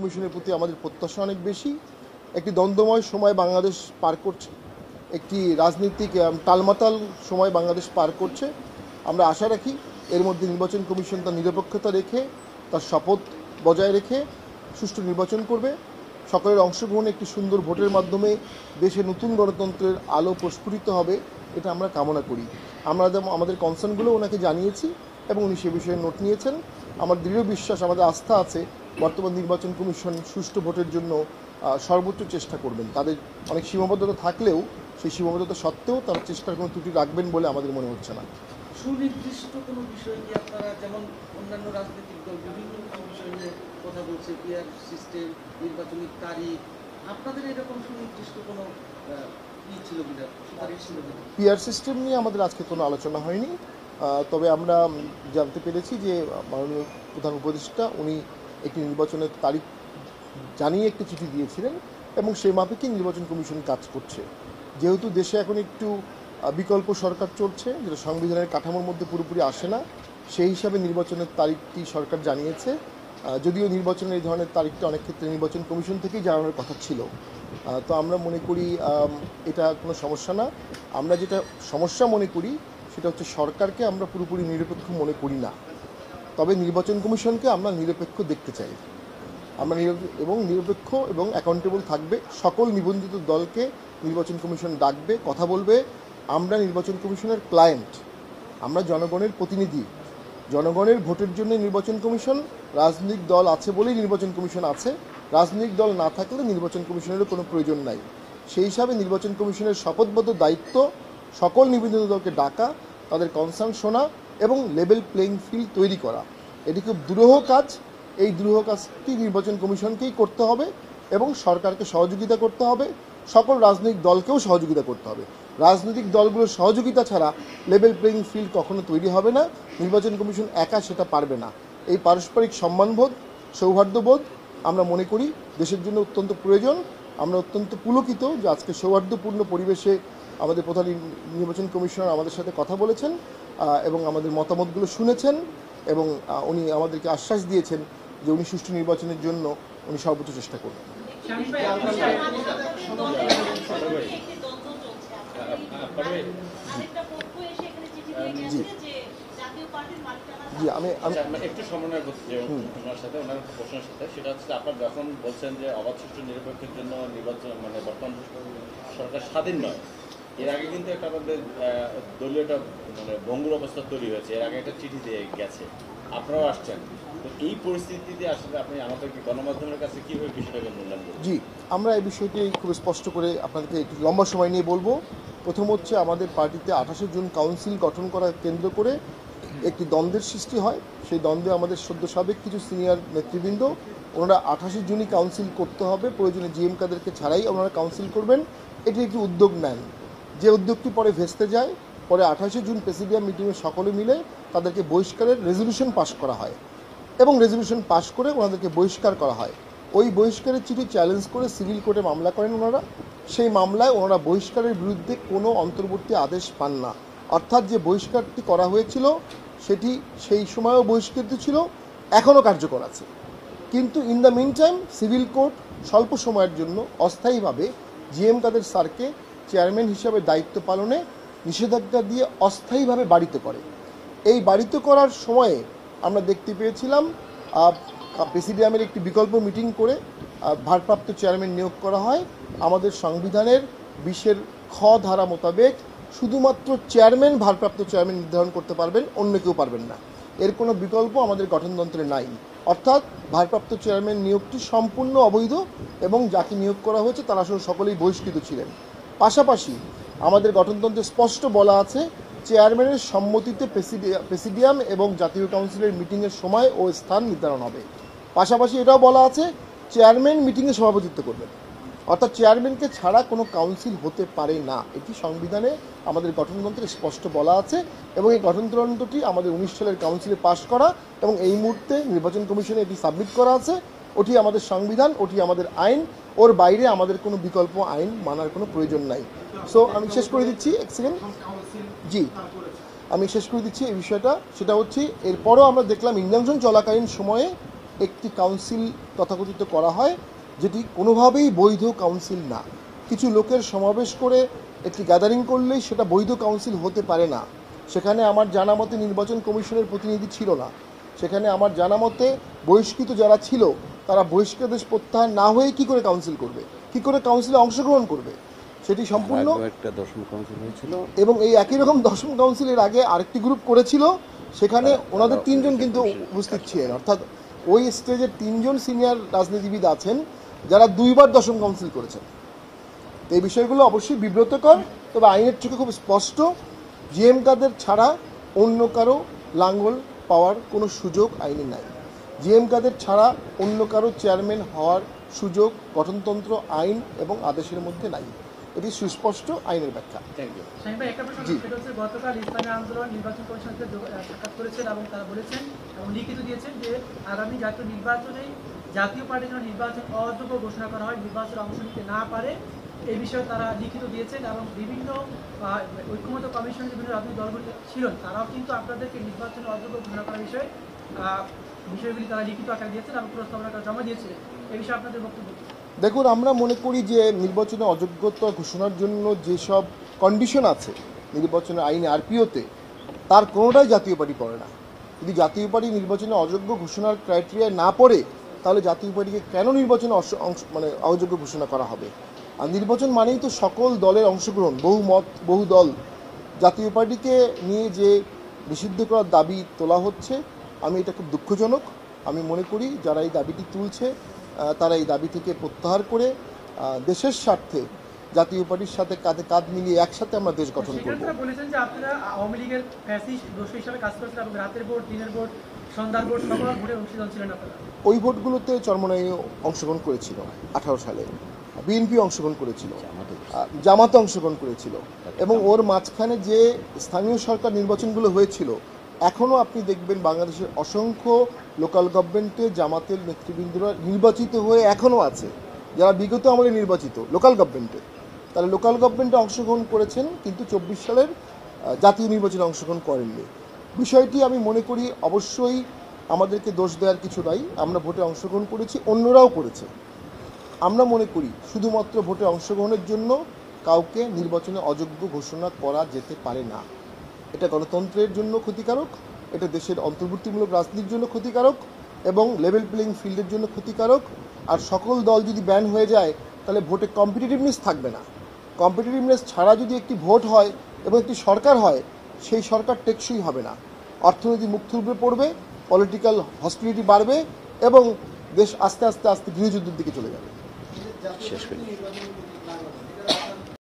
কমিশনের প্রতি আমাদের প্রত্যাশা অনেক বেশি। একটি দ্বন্দ্বময় সময় বাংলাদেশ পার করছে, একটি রাজনৈতিক টালমাটাল সময় বাংলাদেশ পার করছে। আমরা আশা রাখি এর মধ্যে নির্বাচন কমিশন তার নিরপেক্ষতা রেখে, তার শপথ বজায় রেখে সুষ্ঠু নির্বাচন করবে। সকলের অংশগ্রহণে একটি সুন্দর ভোটের মাধ্যমে দেশে নতুন গণতন্ত্রের আলো প্রস্ফুটিত হবে, এটা আমরা কামনা করি। আমরা আমাদের কনসার্নগুলো ওনাকে জানিয়েছি এবং উনি সে বিষয়ে নোট নিয়েছেন। আমার দৃঢ় বিশ্বাস, আমাদের আস্থা আছে বর্তমান নির্বাচন কমিশন সুষ্ঠু ভোটের জন্য সর্বোচ্চ চেষ্টা করবেন। তাদের অনেক সীমাবদ্ধতা থাকলেও সেই সীমাবদ্ধতা সত্ত্বেও তারা চেষ্টার কোনো ত্রুটি রাখবেন বলে আমাদের মনে হচ্ছে না। সুনির্দিষ্ট কোনো বিষয় কি আপনারা, যেমন অন্যান্য রাজনৈতিক দল বিভিন্ন বিষয় নিয়ে কথা বলছে, পিআর সিস্টেম, নির্বাচনী তারিখ, আপনাদের এরকম সুনির্দিষ্ট কোনো ছিল কিনা, সুপারিশ ছিল কিনা? পিআর সিস্টেম নিয়ে আমাদের আজকে কোনো আলোচনা হয়নি, তবে আমরা জানতে পেরেছি যে মাননীয় প্রধান উপদেষ্টা উনি একটি নির্বাচনের তারিখ জানিয়ে একটি চিঠি দিয়েছিলেন এবং সেই মাফিকই নির্বাচন কমিশন কাজ করছে। যেহেতু দেশে এখন একটু বিকল্প সরকার চলছে, যেটা সংবিধানের কাঠামোর মধ্যে পুরোপুরি আসে না, সেই হিসাবে নির্বাচনের তারিখটি সরকার জানিয়েছে। যদিও নির্বাচনের এই ধরনের তারিখটা অনেক ক্ষেত্রে নির্বাচন কমিশন থেকেই জানানোর কথা ছিল। তো আমরা মনে করি এটা কোনো সমস্যা না। আমরা যেটা সমস্যা মনে করি সেটা হচ্ছে সরকারকে আমরা পুরোপুরি নিরপেক্ষ মনে করি না, তবে নির্বাচন কমিশনকে আমরা নিরপেক্ষ দেখতে চাই। আমরা নিরপেক্ষ এবং অ্যাকাউন্টেবল থাকবে। সকল নিবন্ধিত দলকে নির্বাচন কমিশন ডাকবে, কথা বলবে। আমরা নির্বাচন কমিশনের ক্লায়েন্ট, আমরা জনগণের প্রতিনিধি। জনগণের ভোটের জন্য নির্বাচন কমিশন, রাজনৈতিক দল আছে বলেই নির্বাচন কমিশন আছে। রাজনৈতিক দল না থাকলে নির্বাচন কমিশনেরও কোনো প্রয়োজন নাই। সেই হিসাবে নির্বাচন কমিশনের শপথবদ্ধ দায়িত্ব সকল নিবন্ধিত দলকে ডাকা, তাদের কনসার্ন শোনা এবং লেভেল প্লেইং ফিল্ড তৈরি করা। এটি খুব দুরূহ কাজ। এই দুরূহ কাজটি নির্বাচন কমিশনকেই করতে হবে এবং সরকারকে সহযোগিতা করতে হবে, সকল রাজনৈতিক দলকেও সহযোগিতা করতে হবে। রাজনৈতিক দলগুলোর সহযোগিতা ছাড়া লেভেল প্লেইং ফিল্ড কখনো তৈরি হবে না। নির্বাচন কমিশন একা সেটা পারবে না। এই পারস্পরিক সম্মানবোধ, সৌহার্দ্যবোধ আমরা মনে করি দেশের জন্য অত্যন্ত প্রয়োজন। আমরা অত্যন্ত পুলকিত যে আজকে সৌহার্দ্যপূর্ণ পরিবেশে আমাদের প্রধান নির্বাচন কমিশনার আমাদের সাথে কথা বলেছেন এবং আমাদের মতামতগুলো শুনেছেন এবং উনি আমাদেরকে আশ্বাস দিয়েছেন যে উনি সুষ্ঠু নির্বাচনের জন্য উনি সর্বোচ্চ চেষ্টা করবেন। জি, আমি একটু সমন্বয় করতে চাই ওনার সাথে, ওনার প্রশ্নের সাথে। সেটা হচ্ছে আপনার যখন বলছেন যে অবাধ সুষ্ঠু নিরপেক্ষের জন্য নির্বাচন বর্তমান সরকার স্বাধীন নয়, এর আগে কিন্তু একটা আমাদের দলীয় একটা ভঙ্গুর অবস্থা তৈরি হয়েছে। এর আগে একটা চিঠি দিয়ে গেছে, আপনারাও আসছেন। তো এই পরিস্থিতিতে আসলে আপনি আমাদের গণমাধ্যমের কাছে কীভাবে বিষয়টাকে মূল্যায়ন করবেন? জি, আমরা এই বিষয়টি খুব স্পষ্ট করে আপনাদেরকে একটু লম্বা সময় নিয়ে বলবো। প্রথম হচ্ছে আমাদের পার্টিতে 28শে জুন কাউন্সিল গঠন করা কেন্দ্র করে একটি দ্বন্দ্বের সৃষ্টি হয়। সেই দ্বন্দ্বে আমাদের সদ্য সাবেক কিছু সিনিয়র নেতৃবৃন্দ ওনারা 28শে জুনই কাউন্সিল করতে হবে, প্রয়োজনে জিএম কাদেরকে ছাড়াই ওনারা কাউন্সিল করবেন, এটি একটি উদ্যোগ নেন। যে উদ্যোগটি পরে ভেস্তে যায়, পরে 28শে জুন প্রেসিডিয়াম মিটিংয়ে সকলে মিলে তাদেরকে বহিষ্কারের রেজলিউশন পাস করা হয় এবং রেজলিউশন পাস করে ওনাদেরকে বহিষ্কার করা হয়। ওই বহিষ্কারের চিঠি চ্যালেঞ্জ করে সিভিল কোর্টে মামলা করেন ওনারা। সেই মামলায় ওনারা বহিষ্কারের বিরুদ্ধে কোনো অন্তর্বর্তী আদেশ পান না, অর্থাৎ যে বহিষ্কারটি করা হয়েছিল সেটি সেই সময়ও বহিষ্কৃত ছিল, এখনও কার্যকর আছে। কিন্তু in the meantime civil court স্বল্প সময়ের জন্য অস্থায়ীভাবে জিএম কাদের স্যারকে চেয়ারম্যান হিসাবে দায়িত্ব পালনে নিষেধাজ্ঞা দিয়ে অস্থায়ীভাবে বাড়িত করে। এই বাড়িত করার সময়ে আমরা দেখতে পেয়েছিলাম প্রেসিডিয়ামের একটি বিকল্প মিটিং করে ভারপ্রাপ্ত চেয়ারম্যান নিয়োগ করা হয়। আমাদের সংবিধানের 20-এর খ ধারা মোতাবেক শুধুমাত্র চেয়ারম্যান ভারপ্রাপ্ত চেয়ারম্যান নির্ধারণ করতে পারবেন, অন্য কেউ পারবেন না। এর কোনো বিকল্প আমাদের গঠনতন্ত্রে নাই। অর্থাৎ ভারপ্রাপ্ত চেয়ারম্যান নিয়োগটি সম্পূর্ণ অবৈধ এবং যাকে নিয়োগ করা হয়েছে তারা আসলে সকলেই বহিষ্কৃত ছিলেন। পাশাপাশি আমাদের গঠনতন্ত্রে স্পষ্ট বলা আছে চেয়ারম্যানের সম্মতিতে প্রেসিডিয়াম এবং জাতীয় কাউন্সিলের মিটিংয়ের সময় ও স্থান নির্ধারণ হবে। পাশাপাশি এটাও বলা আছে চেয়ারম্যান মিটিংয়ে সভাপতিত্ব করবেন, অর্থাৎ চেয়ারম্যানকে ছাড়া কোনো কাউন্সিল হতে পারে না। এটি সংবিধানে আমাদের গঠনতন্ত্রে স্পষ্ট বলা আছে এবং এই গঠনতন্ত্রটি আমাদের 19 সালের কাউন্সিলে পাশ করা এবং এই মুহূর্তে নির্বাচন কমিশনে এটি সাবমিট করা আছে। ওটি আমাদের সংবিধান, ওটি আমাদের আইন, ওর বাইরে আমাদের কোনো বিকল্প আইন মানার কোনো প্রয়োজন নাই। সো আমি শেষ করে দিচ্ছি, এক সেকেন্ড, জি আমি শেষ করে দিচ্ছি এই বিষয়টা। সেটা হচ্ছে এরপরও আমরা দেখলাম ইনজাংশন চলাকালীন সময়ে একটি কাউন্সিল তথাকথিত করা হয়, যেটি কোনোভাবেই বৈধ কাউন্সিল না। কিছু লোকের সমাবেশ করে একটি গ্যাদারিং করলেই সেটা বৈধ কাউন্সিল হতে পারে না। সেখানে আমার জানা মতে নির্বাচন কমিশনের প্রতিনিধি ছিল না। সেখানে আমার জানা মতে বহিষ্কৃত যারা ছিল তারা বহিষ্কৃতাদেশ প্রত্যাহার না হয়ে কি করে কাউন্সিল করবে, কি করে কাউন্সিলে অংশগ্রহণ করবে, সেটি সম্পূর্ণ। একটা দশম কাউন্সিল হয়েছিল এবং এই একই রকম দশম কাউন্সিলের আগে আরেকটি গ্রুপ করেছিল, সেখানে ওনাদের 3 জন কিন্তু উপস্থিত ছিলেন। অর্থাৎ ওই স্টেজের 3 জন সিনিয়র রাজনীতিবিদ আছেন যারা 2 বার দশম কাউন্সিল করেছেন। তো এই বিষয়গুলো অবশ্যই বিব্রতকর, তবে আইনের চোখে খুব স্পষ্ট, জিএম কাদের ছাড়া অন্য কারো লাঙ্গল পাওয়ার কোনো সুযোগ আইনে নাই। জিএম কাদের ছাড়া অন্য কারো চেয়ারম্যান হওয়ার সুযোগ গঠনতন্ত্র, আইন এবং আদেশের মধ্যে নাই। এটি সুস্পষ্ট আইনের ব্যাখ্যা। Thank you. শাহিন ভাই, একটা প্রশ্ন জি। সেটা হচ্ছে গতকাল ইসলামী আন্দোলন নির্বাচন কমিশনকে সাক্ষাৎ করেছেন এবং তারা বলেছেন এবং লিখিত দিয়েছেন যে আগামী জাতীয় নির্বাচনে জাতীয় পার্টির জন্য নির্বাচন অযোগ্য ঘোষণা করা হয়, নির্বাচনে অংশ নিতে না পারে, এই বিষয়ে তারা লিখিত দিয়েছেন। এবং বিভিন্ন ঐক্যমত্য কমিশনের বিভিন্ন রাজনৈতিক দলগুলি ছিলেন, তারাও কিন্তু আপনাদেরকে নির্বাচনে অযোগ্য ঘোষণা করার বিষয়গুলি তারা লিখিত আকারে দিয়েছেন এবং প্রস্তাবনা জমা দিয়েছিলেন। এই বিষয়ে আপনাদের বক্তব্য কি? দেখুন, আমরা মনে করি যে নির্বাচনে অযোগ্যতা ঘোষণার জন্য যেসব কন্ডিশন আছে নির্বাচনের আইনে, আরপিওতে, তার কোনোটাই জাতীয় পার্টি পড়ে না। যদি জাতীয় পার্টি নির্বাচনে অযোগ্য ঘোষণার ক্রাইটেরিয়ায় না পড়ে, তাহলে জাতীয় পার্টিকে কেন নির্বাচনে অযোগ্য ঘোষণা করা হবে? আর নির্বাচন মানেই তো সকল দলের অংশগ্রহণ, বহু মত, বহু দল। জাতীয় পার্টিকে নিয়ে যে নিষিদ্ধ করার দাবি তোলা হচ্ছে, আমি এটা খুব দুঃখজনক। আমি মনে করি যারা এই দাবিটি তুলছে তারা এই দাবি থেকে প্রত্যাহার করে দেশের স্বার্থে জাতীয় পার্টির সাথে কাঁধে কাঁধ মিলিয়ে একসাথে আমরা দেশ গঠন সেখানে করব। তারা বলেছেন যে আপনারা আওয়ামী লীগের ফ্যাসিস্ট দোষী হিসাবে কাজ করেছেন এবং রাতের ভোট, দিনের ভোট, সন্ধ্যার ভোট সকল ভোটে অংশীদার ছিলেন আপনারা। ওই ভোটগুলোতে চরমনাই অংশগ্রহণ করেছিল 18 সালে, বিএনপি অংশগ্রহণ করেছিল, জামাত অংশগ্রহণ করেছিল, এবং ওর মাঝখানে যে স্থানীয় সরকার নির্বাচনগুলো হয়েছিল, এখনও আপনি দেখবেন বাংলাদেশের অসংখ্য লোকাল গভর্নমেন্টে জামাতের নেতৃবৃন্দরা নির্বাচিত হয়ে এখনও আছে, যারা বিগত আমলে নির্বাচিত লোকাল গভর্নমেন্টে। তারা লোকাল গভর্নমেন্টে অংশগ্রহণ করেছেন, কিন্তু 24 সালের জাতীয় নির্বাচনে অংশগ্রহণ করেননি। বিষয়টি আমি মনে করি অবশ্যই আমাদেরকে দোষ দেওয়ার কিছু নাই। আমরা ভোটে অংশগ্রহণ করেছি, অন্যরাও করেছে। আমরা মনে করি শুধুমাত্র ভোটে অংশগ্রহণের জন্য কাউকে নির্বাচনে অযোগ্য ঘোষণা করা যেতে পারে না। এটা গণতন্ত্রের জন্য ক্ষতিকারক, এটা দেশের অন্তর্বর্তীমূলক রাজনীতির জন্য ক্ষতিকারক, এবং লেভেল প্লেইং ফিল্ডের জন্য ক্ষতিকারক। আর সকল দল যদি ব্যান হয়ে যায়, তাহলে ভোটে কম্পিটিটিভনেস থাকবে না। কম্পিটিটিভনেস ছাড়া যদি একটি ভোট হয় এবং একটি সরকার হয়, সেই সরকার টেকসই হবে না। অর্থনীতি মুখ থুবড়ে পড়বে, পলিটিক্যাল হস্টিলিটি বাড়বে, এবং দেশ আস্তে আস্তে গৃহযুদ্ধের দিকে চলে যাবে। শেষ করি।